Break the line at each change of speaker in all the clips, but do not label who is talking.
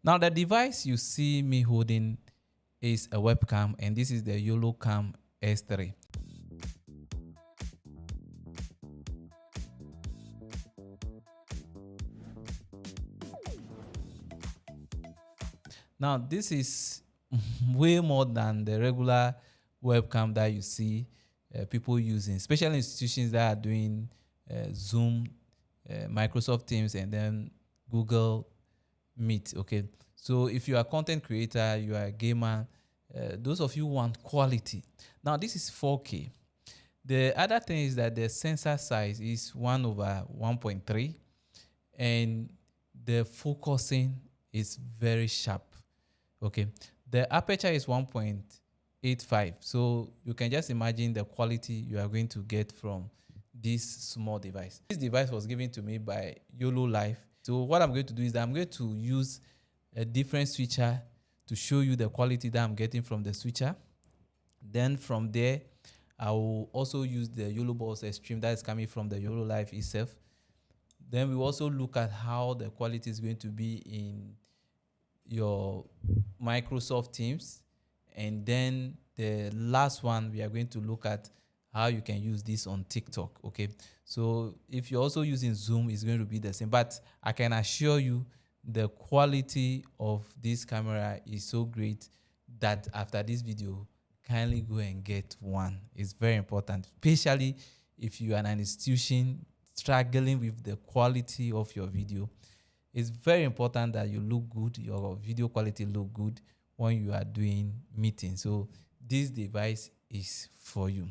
Now the device you see me holding is a webcam, and this is the YoloCam S3. Now this is way more than the regular webcam that you see people using, especially institutions that are doing Zoom, Microsoft Teams, and then Google Meet. Okay, so if you are a content creator, you are a gamer, those of you want quality. Now this is 4K. The other thing is that the sensor size is 1/1.3, and the focusing is very sharp. Okay, the aperture is 1.85, so you can just imagine the quality you are going to get from this small device. This device was given to me by YoloLive. So what I'm going to do is that I'm going to use a different switcher to show you the quality that I'm getting from the switcher. Then from there, I will also use the YoloBoss stream that is coming from the YoloLive itself. Then we also look at how the quality is going to be in your Microsoft Teams. And then the last one, we are going to look at how you can use this on TikTok. Okay, so if you're also using Zoom, it's going to be the same, but I can assure you the quality of this camera is so great that after this video, kindly go and get one. It's very important, especially if you are an institution struggling with the quality of your video. It's very important that you look good, your video quality look good when you are doing meetings. So this device is for you.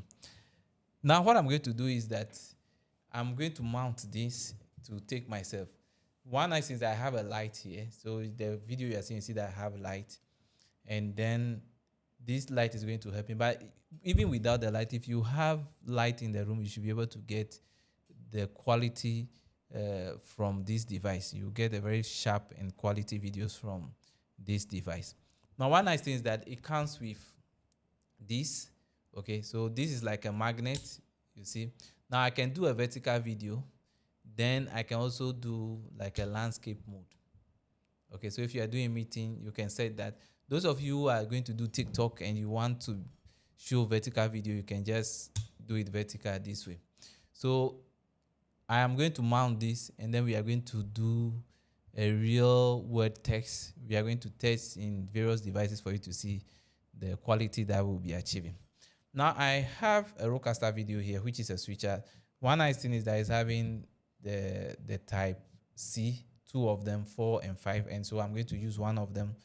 Now what I'm going to do is that I'm going to mount this to take myself. One nice thing is that I have a light here. So the video you are seeing, you see that I have light. And then this light is going to help me. But even without the light, if you have light in the room, you should be able to get the quality from this device. You get a very sharp and quality videos from this device. Now one nice thing is that it comes with this. Okay, so this is like a magnet, you see. Now I can do a vertical video, then I can also do like a landscape mode. Okay, so if you are doing a meeting, you can set that. Those of you who are going to do TikTok and you want to show vertical video, you can just do it vertical this way. So I am going to mount this, and then we are going to do a real word text. We are going to test in various devices for you to see the quality that we'll be achieving. Now I have a Rodecaster video here, which is a switcher. One nice thing is that it's having the type C, two of them, 4 and 5. And so I'm going to use one of them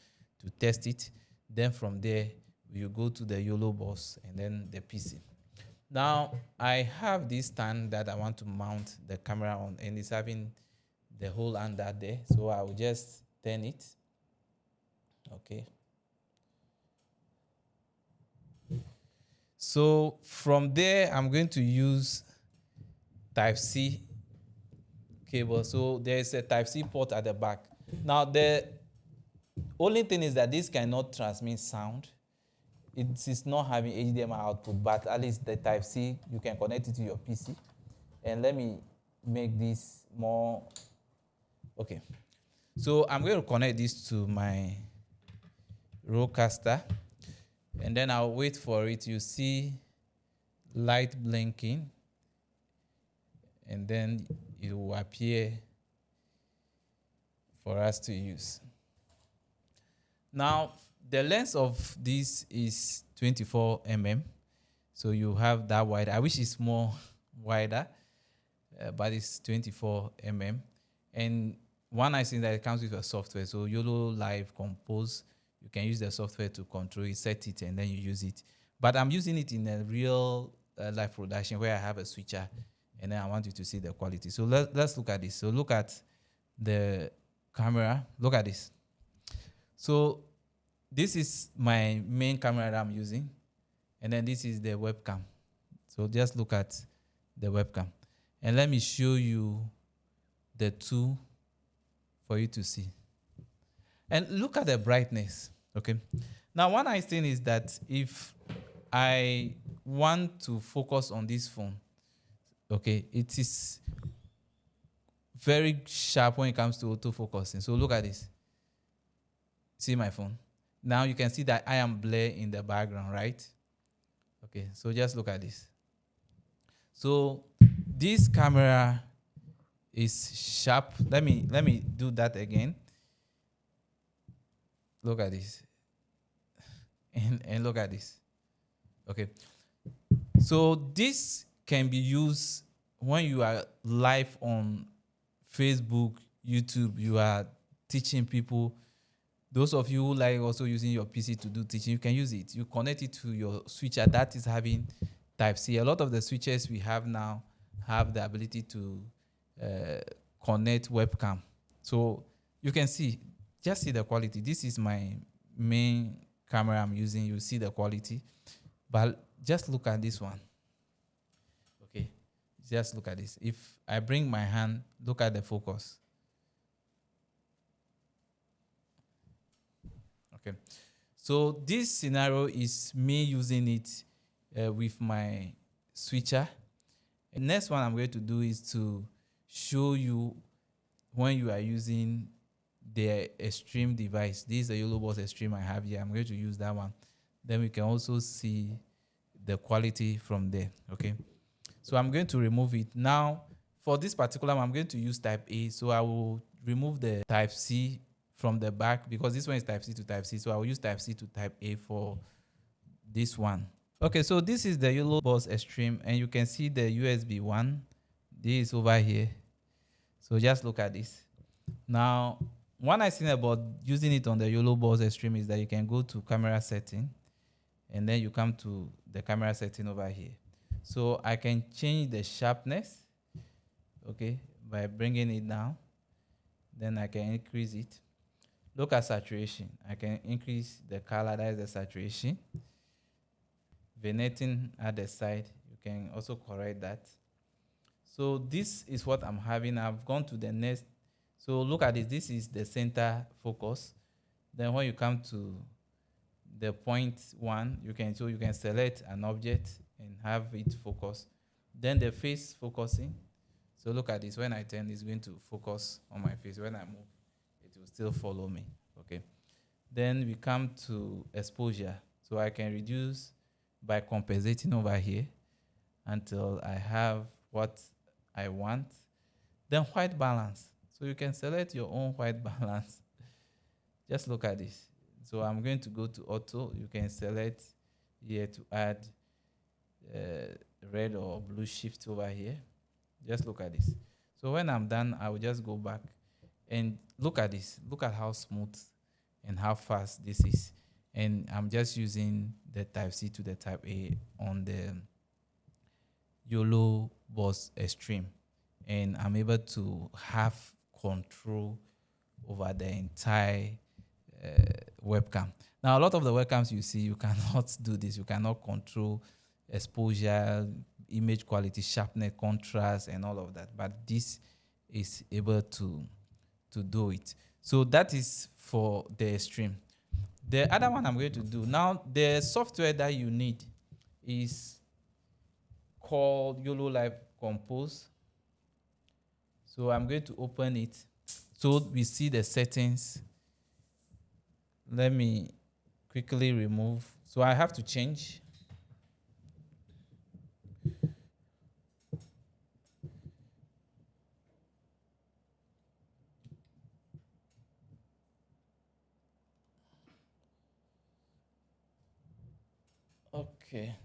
to test it. Then from there, we'll go to the YoloBoss and then the PC. Now I have this stand that I want to mount the camera on, and it's having the hole under there. So I will just turn it. Okay. So from there, I'm going to use Type-C cable. So there's a Type-C port at the back. Now the only thing is that this cannot transmit sound. It is not having HDMI output, but at least the Type-C, you can connect it to your PC. And let me make this more. Okay. So I'm going to connect this to my Rodecaster. And then I'll wait for it. You see light blinking. And then it will appear for us to use. Now, the length of this is 24 mm. So you have that wide. I wish it's more wider, but it's 24 mm. And one nice thing that it comes with a software. So YoloLive Compose, you can use the software to control it, set it, and then you use it. But I'm using it in a real live production where I have a switcher, and then I want you to see the quality. So let's look at this. So look at the camera. Look at this. So this is my main camera that I'm using, and then this is the webcam. So just look at the webcam. And let me show you the two for you to see. And look at the brightness, okay? Now, one nice thing is that if I want to focus on this phone, okay, it is very sharp when it comes to autofocusing. So look at this. See my phone. Now you can see that I am blur in the background, right? Okay, so just look at this. So this camera is sharp. Let me do that again. Look at this. And look at this. Okay. So this can be used when you are live on Facebook, YouTube, you are teaching people. Those of you who like also using your PC to do teaching, you can use it. You connect it to your switcher that is having Type-C. A lot of the switches we have now have the ability to connect webcam. So you can see, just see the quality. This is my main camera I'm using. You see the quality. But just look at this one. Okay, just look at this. If I bring my hand, look at the focus. Okay, so this scenario is me using it with my switcher. The next one I'm going to do is to show you when you are using the Extreme device. This is the YoloBoss Extreme I have here. I'm going to use that one. Then we can also see the quality from there. Okay, so I'm going to remove it. Now, for this particular one, I'm going to use Type A. So I will remove the Type-C from the back because this one is Type-C to Type-C. So I will use Type-C to Type A for this one. Okay, so this is the YoloBoss Extreme, and you can see the USB one. This is over here. So just look at this. Now, one nice thing about using it on the YoloBoss Extreme is that you can go to camera setting, and then you come to the camera setting over here. So I can change the sharpness, okay, by bringing it down. Then I can increase it. Look at saturation. I can increase the color, that is the saturation. Vignetting at the side, you can also correct that. So this is what I'm having. I've gone to the next. So look at this. This is the center focus. Then when you come to the point one, you can select an object and have it focus. Then the face focusing. So look at this. When I turn, it's going to focus on my face. When I move, it will still follow me. Okay. Then we come to exposure. So I can reduce by compensating over here until I have what I want. Then white balance. So you can select your own white balance. Just look at this. So I'm going to go to auto. You can select here to add red or blue shift over here. Just look at this. So when I'm done, I will just go back and look at this. Look at how smooth and how fast this is. And I'm just using the Type-C to the Type-A on the YoloBoss Extreme. And I'm able to have control over the entire webcam. Now, a lot of the webcams you see, you cannot do this. You cannot control exposure, image quality, sharpness, contrast, and all of that. But this is able to do it. So that is for the Extreme. The other one I'm going to do now, the software that you need is called YOLO Live Compose. So I'm going to open it. So we see the settings. Let me quickly remove. So I have to change. Okay.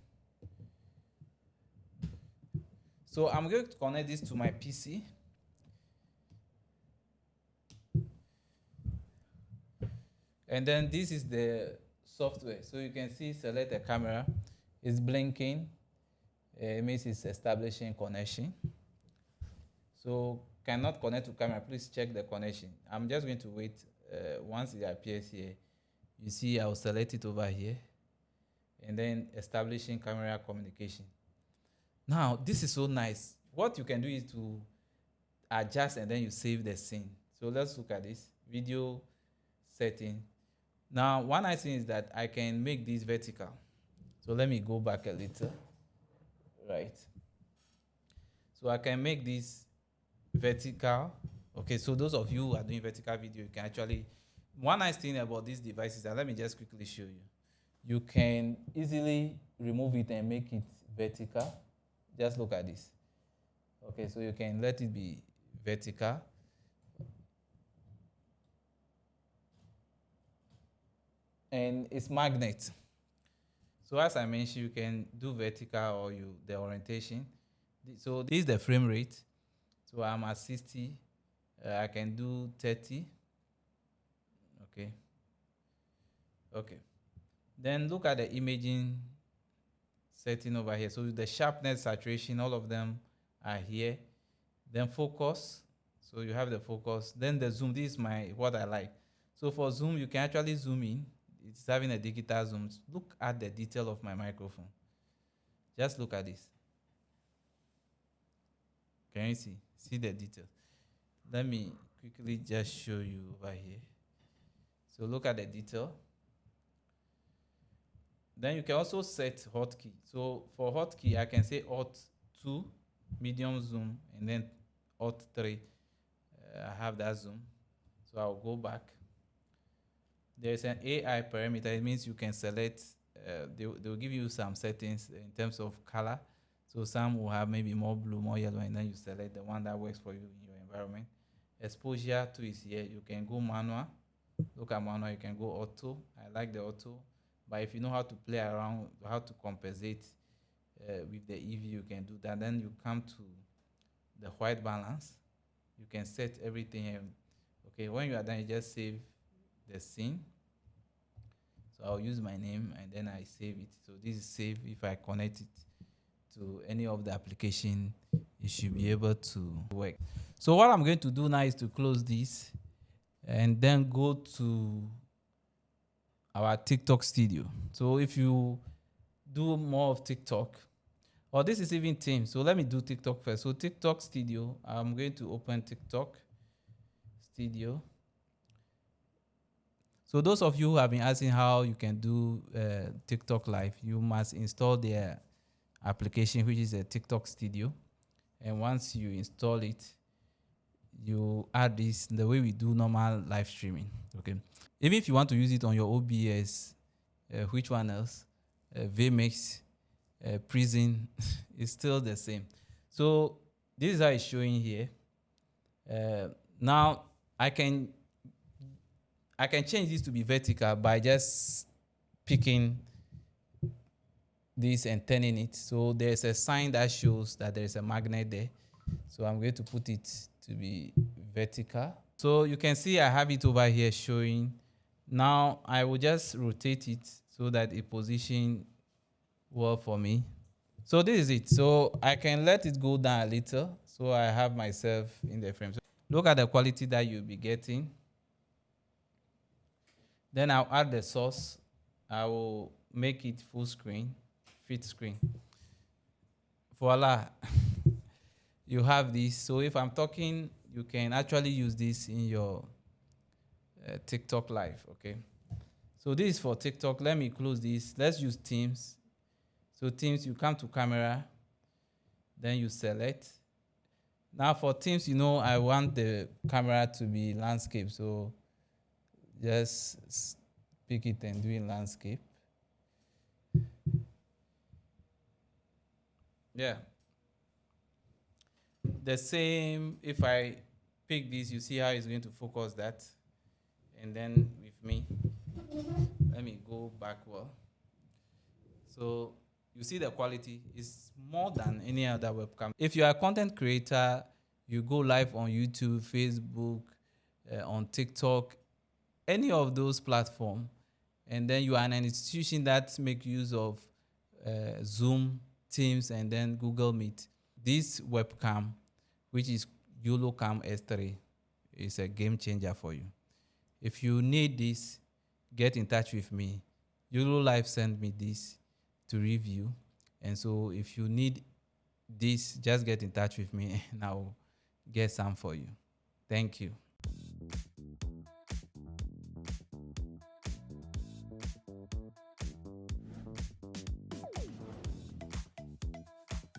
So I'm going to connect this to my PC. And then this is the software. So you can see, select the camera. It's blinking. It means it's establishing connection. So cannot connect to camera. Please check the connection. I'm just going to wait. Once it appears here, you see I'll select it over here. And then establishing camera communication. Now, this is so nice. What you can do is to adjust and then you save the scene. So let's look at this. Video setting. Now, one nice thing is that I can make this vertical. So let me go back a little. Right. So I can make this vertical. Okay, so those of you who are doing vertical video, you can actually One nice thing about this device is that, let me just quickly show you. You can easily remove it and make it vertical. Just look at this. Okay, so you can let it be vertical. And it's magnet. So as I mentioned, you can do vertical or the orientation. So this is the frame rate. So I'm at 60. I can do 30. Okay. Okay. Then look at the imaging setting over here. So the sharpness, saturation, all of them are here. Then focus. So you have the focus. Then the zoom. This is what I like. So for zoom, you can actually zoom in. It's having a digital zoom. Look at the detail of my microphone. Just look at this. Can you see? See the detail. Let me quickly just show you over here. So look at the detail. Then you can also set hotkey. So for hotkey, I can say Alt 2, medium zoom, and then Alt 3. I have that zoom. So I'll go back. There's an AI parameter. It means you can select, they'll give you some settings in terms of color. So some will have maybe more blue, more yellow, and then you select the one that works for you in your environment. Exposure to is here. You can go manual. Look at manual. You can go auto. I like the auto. But if you know how to play around, how to compensate with the EV, you can do that. Then you come to the white balance. You can set everything. Okay, when you are done, you just save the scene. So I'll use my name and then I save it. So this is saved. If I connect it to any of the application, it should be able to work. So what I'm going to do now is to close this and then go to our TikTok studio. So if you do more of TikTok, or this is even Teams. So let me do TikTok first. So TikTok studio, I'm going to open TikTok studio. So those of you who have been asking how you can do TikTok live, you must install their application, which is a TikTok studio. And once you install it, you add this the way we do normal live streaming. Okay. Even if you want to use it on your OBS, which one else? vMix, Prison, is still the same. So this is how it's showing here. Now I can change this to be vertical by just picking this and turning it. So there's a sign that shows that there is a magnet there. So I'm going to put it to be vertical. So you can see I have it over here showing. Now I will just rotate it so that it positions well for me. So this is it. So I can let it go down a little. So I have myself in the frame. So look at the quality that you'll be getting. Then I'll add the source. I will make it full screen, fit screen. Voila. You have this. So if I'm talking, you can actually use this in your TikTok live, okay? So this is for TikTok. Let me close this. Let's use Teams. So Teams, you come to camera, then you select. Now for Teams, I want the camera to be landscape. So just pick it and do it landscape. Yeah. The same, if I pick this, you see how it's going to focus that. And then with me, let me go backward. So you see the quality is more than any other webcam. If you are a content creator, you go live on YouTube, Facebook, on TikTok, any of those platforms, and then you are an institution that make use of Zoom, Teams, and then Google Meet. This webcam, which is YoloCam S3, is a game changer for you. If you need this, get in touch with me. YoloLive sent me this to review. And so if you need this, just get in touch with me and I'll get some for you. Thank you.